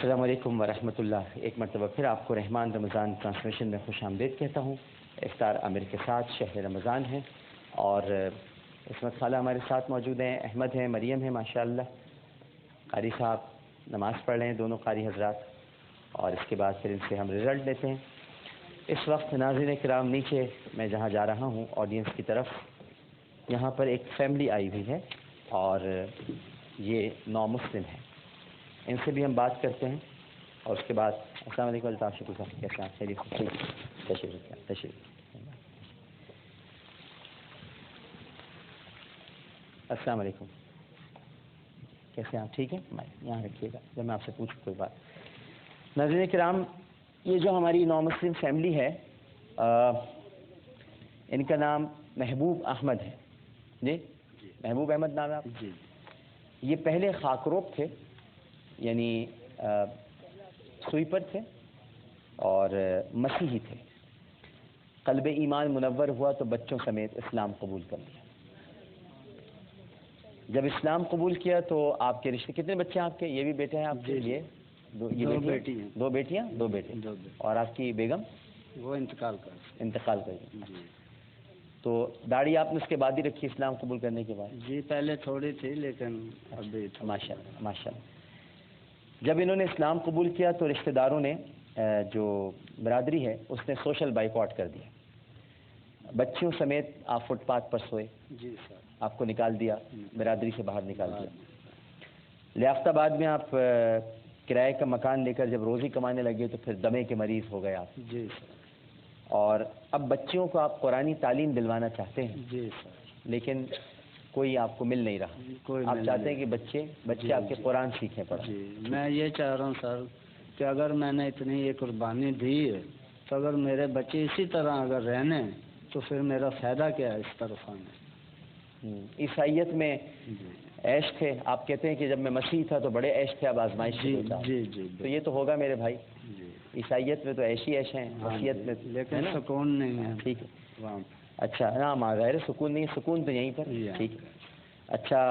السلام علیکم ورحمۃ اللہ. ایک مرتبہ پھر آپ کو رحمان رمضان ٹرانسمیشن میں خوش آمدید کہتا ہوں. افطار عامر کے ساتھ شہر رمضان ہے اور عصمت خالہ ہمارے ساتھ موجود ہیں, احمد ہیں, مریم ہیں, ماشاءاللہ. قاری صاحب نماز پڑھ رہے ہیں, دونوں قاری حضرات, اور اس کے بعد پھر ان سے ہم رزلٹ لیتے ہیں. اس وقت ناظرین کرام نیچے میں جہاں جا رہا ہوں آڈینس کی طرف, یہاں پر ایک فیملی آئی ہوئی ہے اور یہ نو مسلم ہے. ان سے بھی ہم بات کرتے ہیں اور اس کے بعد السلام علیکم الطاف شکر صاحب, کیسے ہیں آپ؟ خیریت؟ تشریف. السلام علیکم, کیسے ہیں آپ؟ ٹھیک ہے, یہاں رکھیے گا جب میں آپ سے پوچھوں کوئی بات. ناظرین کرام, یہ جو ہماری نو مسلم فیملی ہے ان کا نام محبوب احمد ہے. جی محبوب احمد نام ہے آپ؟ جی. یہ پہلے خاکروب تھے, یعنی سوئپر تھے اور مسیحی تھے. قلب ایمان منور ہوا تو بچوں سمیت اسلام قبول کر لیا. جب اسلام قبول کیا تو آپ کے رشتے, کتنے بچے ہیں آپ کے؟ یہ بھی بیٹے ہیں آپ کے؟ یہ دو بیٹی ہیں. دو بیٹیاں, دو بیٹے. اور آپ کی بیگم وہ انتقال کر گئی. تو داڑھی آپ نے اس کے بعد ہی رکھی اسلام قبول کرنے کے بعد؟ جی پہلے تھوڑی تھی لیکن ابھی ماشاء اللہ. جب انہوں نے اسلام قبول کیا تو رشتہ داروں نے, جو برادری ہے اس نے سوشل بائیکاٹ کر دیا. بچیوں سمیت آپ فٹ پاتھ پر سوئے. جی سر. آپ کو نکال دیا, برادری سے باہر نکال دیا. لیاقت آباد میں آپ کرائے کا مکان لے کر جب روزی کمانے لگے تو پھر دمے کے مریض ہو گئے آپ. جی سر. اور اب بچیوں کو آپ قرآنی تعلیم دلوانا چاہتے ہیں. جی سر. لیکن کوئی آپ کو مل نہیں رہا. آپ چاہتے ہیں کہ بچے آپ کے قرآن سیکھیں پڑھیں. جی میں یہ چاہ رہا ہوں سر کہ اگر میں نے اتنی یہ قربانی دی ہے تو اگر میرے بچے اسی طرح اگر رہنے تو پھر میرا فائدہ کیا ہے اس طرف آنے. عیسائیت میں عیش تھے, آپ کہتے ہیں کہ جب میں مسیح تھا تو بڑے عیش تھے, اب آزمائش جی ہوتا. جی تو یہ تو ہوگا میرے بھائی. عیسائیت میں تو عیش ہی عیش ہیں, مسیحیت میں لیکن سکون نہیں ہے. ٹھیک ہے, اچھا. ہاں غیر سکون نہیں, سکون تو یہیں پر. ٹھیک ہے, اچھا.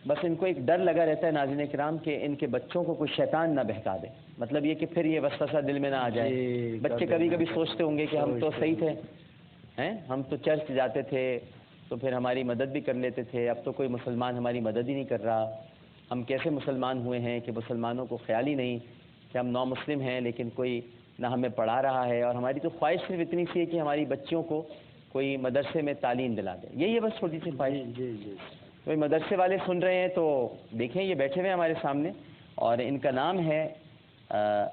بس ان کو ایک ڈر لگا رہتا ہے ناظرین کرام کہ ان کے بچوں کو کوئی شیطان نہ بہکا دے. مطلب یہ کہ پھر یہ وسوسہ دل میں نہ آ جائے. بچے کبھی کبھی سوچتے ہوں گے کہ ہم تو صحیح تھے, ہم تو چرچ جاتے تھے تو پھر ہماری مدد بھی کر لیتے تھے, اب تو کوئی مسلمان ہماری مدد ہی نہیں کر رہا. ہم کیسے مسلمان ہوئے ہیں کہ مسلمانوں کو خیال ہی نہیں کہ ہم نو مسلم ہیں لیکن کوئی نہ ہمیں پڑھا رہا ہے, اور ہماری تو خواہش صرف اتنی سی ہے کہ ہماری بچیوں کو کوئی مدرسے میں تعلیم دلا دے. یہی ہے بس چھوٹی سی خواہش. کوئی مدرسے والے سن رہے ہیں تو دیکھیں, یہ بیٹھے ہوئے ہیں ہمارے سامنے اور ان کا نام ہے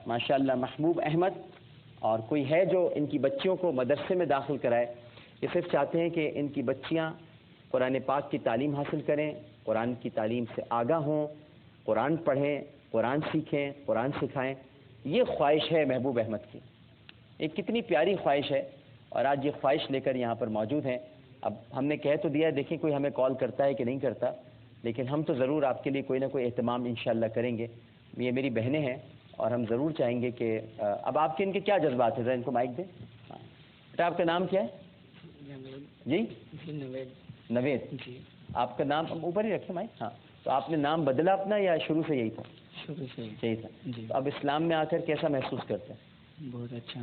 ماشاءاللہ محبوب احمد, اور کوئی ہے جو ان کی بچیوں کو مدرسے میں داخل کرائے. یہ صرف چاہتے ہیں کہ ان کی بچیاں قرآن پاک کی تعلیم حاصل کریں, قرآن کی تعلیم سے آگاہ ہوں, قرآن پڑھیں, قرآن سیکھیں, قرآن سکھائیں. یہ خواہش ہے محبوب احمد کی. ایک کتنی پیاری خواہش ہے, اور آج یہ خواہش لے کر یہاں پر موجود ہیں. اب ہم نے کہہ تو دیا, دیکھیں کوئی ہمیں کال کرتا ہے کہ نہیں کرتا, لیکن ہم تو ضرور آپ کے لیے کوئی نہ کوئی اہتمام انشاءاللہ کریں گے. یہ میری بہنیں ہیں اور ہم ضرور چاہیں گے کہ اب آپ کے ان کے کیا جذبات ہیں, ذرا ان کو مائک دیں. بیٹا آپ کا نام کیا ہے؟ جی نوید. جی آپ کا نام اوپر ہی رکھیں مائک. ہاں, تو آپ نے نام بدلا اپنا یا شروع سے یہی تھا؟ شروع سے یہی تھا. جی. تو اب اسلام میں آ کر کیسا محسوس کرتے ہیں؟ بہت اچھا.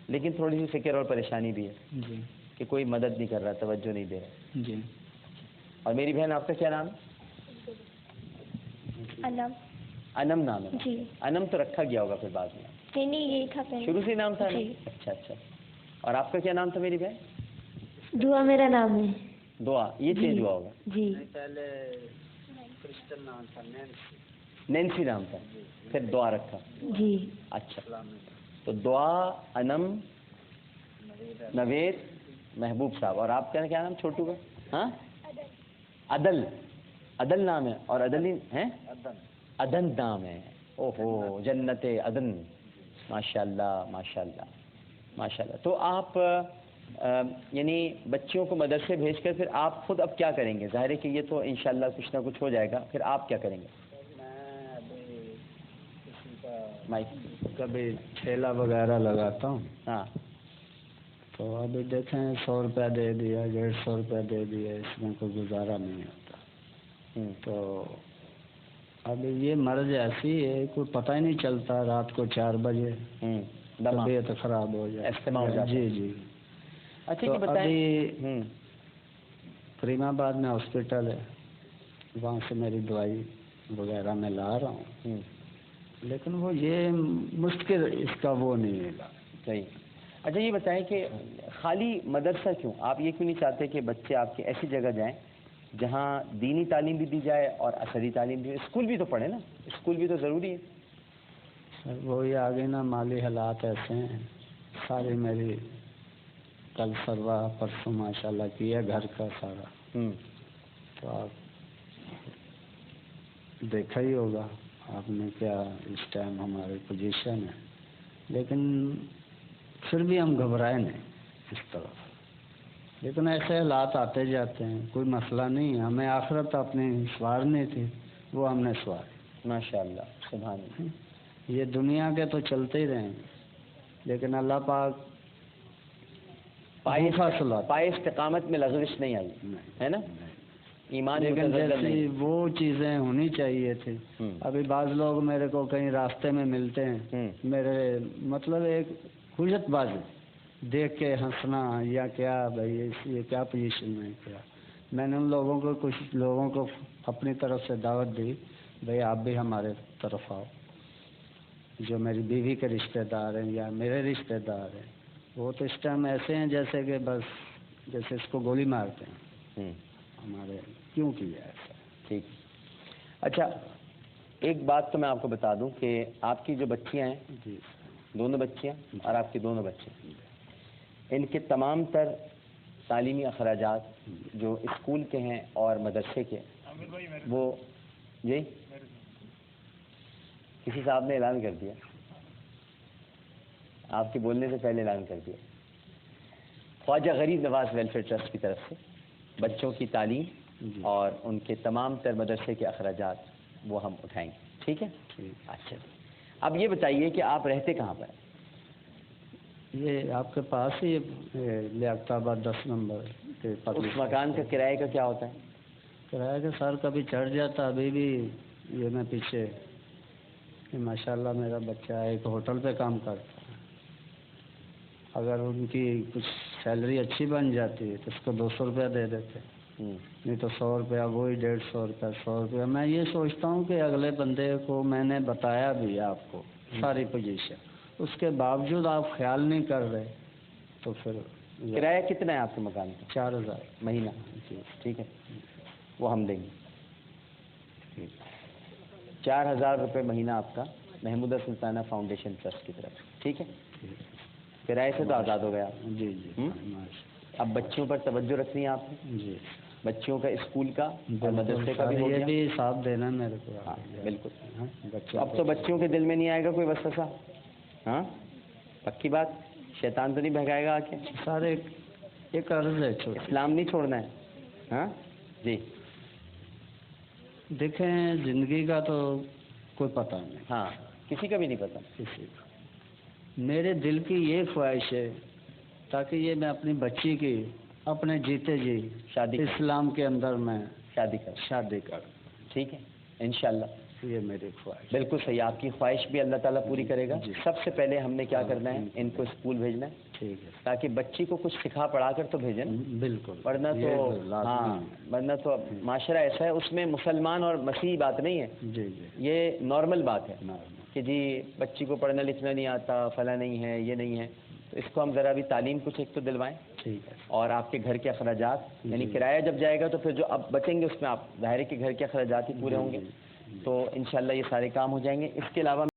لیکن تھوڑی سی فکر اور پریشانی بھی ہے جی کہ کوئی مدد نہیں کر رہا, توجہ نہیں دے رہا. جی. اور میری بہن آپ کا کیا نام ہے؟ انم نام ہے. جی. انم تو رکھا گیا ہوگا پھر بعد میں؟ نہیں یہی تھا پہلے. شروع سے نام تھا؟ جی. اچھا. اور آپ کا کیا نام تھا میری بہن؟ دعا میرا نام ہے. دعا, یہ چینج ہوا ہوگا. جی. پہلے کرسچن نام تھا, نینسی نام تھا, پھر دعا رکھا. جی. اچھا, تو دعا, انم, نوید, محبوب صاحب. اور آپ کا کیا نام چھوٹو کا؟ ہاں عدل نام ہے. اور عدل ہیں, عدن نام ہے. اوہو, جنت عدن. ماشاءاللہ. تو آپ یعنی بچیوں کو مدرسے بھیج کر پھر آپ خود اب کیا کریں گے؟ ظاہر ہے کہ یہ تو انشاءاللہ کچھ نہ کچھ ہو جائے گا, پھر آپ کیا کریں گے؟ میں ابھی کسی کا کبھی ٹھیلا وغیرہ لگاتا ہوں. ہاں. تو ابھی دیکھیں 100 روپیہ دے دیا, 150 روپیہ دے دیا, اس میں کوئی گزارا نہیں ہوتا. تو ابھی یہ مرض ایسی ہے کوئی پتہ ہی نہیں چلتا، رات کو 4 بجے طبیعت خراب ہو جائے، استماع ہو جاتا ہے۔ جی جی۔ اچھا تو یہ بتائیں، ابھی کریم آباد میں ہاسپٹل ہے، وہاں سے میری دوائی وغیرہ میں لا رہا ہوں، لیکن وہ یہ مشکل اس کا وہ نہیں ہے۔ صحیح۔ اچھا یہ بتائیں کہ خالی مدرسہ کیوں؟ آپ یہ کیوں نہیں چاہتے کہ بچے آپ کے ایسی جگہ جائیں جہاں دینی تعلیم بھی دی جائے اور عصری تعلیم بھی؟ اسکول بھی تو پڑھیں نا، اسکول بھی تو ضروری ہے۔ سر وہی آگے نا، مالی حالات ایسے ہیں، ساری میری کل سروا پرسوں ماشاءاللہ کیا گھر کا سارا، تو آپ دیکھا ہی ہوگا آپ نے کیا اس ٹائم ہماری پوزیشن ہے، لیکن پھر بھی ہم گھبرائے نہیں اس طرف، لیکن ایسے حالات آتے جاتے ہیں، کوئی مسئلہ نہیں ہے، ہمیں آخرت اپنی سوارنی تھی، وہ ہم نے سواری۔ ماشاءاللہ، سبحان اللہ۔ یہ دنیا کے تو چلتے ہی رہیں گے، لیکن اللہ پاک پائے استقامت میں لغزش نہیں آئی ہے نا، ایمان لیکن متزلزل جیسی نہیں۔ وہ چیزیں ہونی چاہیے تھی۔ ابھی بعض لوگ میرے کو کہیں راستے میں ملتے ہیں، میرے مطلب ایک حجت بازی دیکھ کے ہنسنا یا کیا بھائی یہ کیا پوزیشن میں کیا، میں نے ان لوگوں کو کچھ لوگوں کو اپنی طرف سے دعوت دی، بھائی آپ بھی ہمارے طرف آؤ، جو میری بیوی کے رشتہ دار ہیں یا میرے رشتہ دار ہیں، وہ تو اس ٹائم ایسے ہیں جیسے کہ بس جیسے اس کو گولی مارتے ہیں، ہمارے کیوں کیا ایسا؟ ٹھیک۔ اچھا ایک بات تو میں آپ کو بتا دوں کہ آپ کی جو بچیاں ہیں، جی دونوں بچیاں اور آپ کے دونوں بچے، ان کے تمام تر تعلیمی اخراجات جو اسکول کے ہیں اور مدرسے کے، وہ جی کسی صاحب نے اعلان کر دیا، آپ کے بولنے سے پہلے اعلان کر دیا، خواجہ غریب نواز ویلفیئر ٹرسٹ کی طرف سے بچوں کی تعلیم اور ان کے تمام تر مدرسے کے اخراجات وہ ہم اٹھائیں گے، ٹھیک ہے؟ اچھا اب یہ بتائیے کہ آپ رہتے کہاں پر؟ یہ آپ کے پاس ہی لیاقت آباد 10 نمبر کے پاس۔ اس مکان کا کرایہ کا کیا ہوتا ہے؟ کرایہ کا سر کبھی چڑھ جاتا، ابھی بھی یہ میں پیچھے ماشاءاللہ میرا بچہ ایک ہوٹل پہ کام کرتا ہے، اگر ان کی کچھ سیلری اچھی بن جاتی ہے تو اس کو 200 روپیہ دے دیتے، نہیں تو 100 روپیہ، وہی 150 روپیہ، 100 روپیہ۔ میں یہ سوچتا ہوں کہ اگلے بندے کو میں نے بتایا بھی آپ کو ساری پوزیشن، اس کے باوجود آپ خیال نہیں کر رہے، تو پھر کرایہ کتنا ہے آپ کے مکان کا؟ 4000 مہینہ؟ ٹھیک ہے، وہ ہم دیں گے۔ 4000 روپے مہینہ آپ کا محمودہ سلطانہ فاؤنڈیشن ٹرسٹ کی طرف، ٹھیک ہے؟ کرائے سے تو آزاد ہو گیا۔ جی جی۔ اب بچیوں پر توجہ رکھنی ہے آپ نے، جی، بچیوں کا اسکول کا اور مدرسے کا بھی ہو یہ گیا۔ بھی ساتھ دینا میرے کو۔ ہاں بالکل، بچوں اب تو بچیوں کے دل میں نہیں آئے گا کوئی وسوسہ، ہاں پکی بات، شیطان تو نہیں بہکائے گا آ کے؟ سارے ایک عرض ہے چھوٹا، اسلام نہیں چھوڑنا ہے، ہاں جی۔ دیکھیں زندگی کا تو کوئی پتہ نہیں، ہاں کسی کا بھی نہیں پتہ۔ کسی کا میرے دل کی یہ خواہش ہے تاکہ یہ میں اپنی بچی کی اپنے جیتے جی شادی اسلام کے اندر میں شادی کر، ٹھیک ہے انشاءاللہ، یہ میری خواہش۔ بالکل صحیح، آپ کی خواہش بھی اللہ تعالیٰ پوری کرے گا۔ جی۔ سب سے پہلے ہم نے کیا کرنا ہے، ان کو اسکول بھیجنا ہے، ٹھیک ہے، تاکہ بچی کو کچھ سکھا پڑھا کر تو بھیجیں نا، بالکل، ورنہ تو ہاں ورنہ تو معاشرہ ایسا ہے، اس میں مسلمان اور مسیحی بات نہیں ہے، جی جی، یہ نارمل بات ہے کہ جی بچی کو پڑھنا لکھنا نہیں آتا، فلاں نہیں ہے، یہ نہیں ہے، تو اس کو ہم ذرا بھی تعلیم کچھ ایک تو دلوائیں، ٹھیک ہے، اور آپ کے گھر کے اخراجات یعنی کرایہ جب جائے گا تو پھر جو اب بچیں گے اس میں آپ ظاہر ہے کہ گھر کے اخراجات ہی پورے ہوں گے، تو انشاءاللہ یہ سارے کام ہو جائیں گے۔ اس کے علاوہ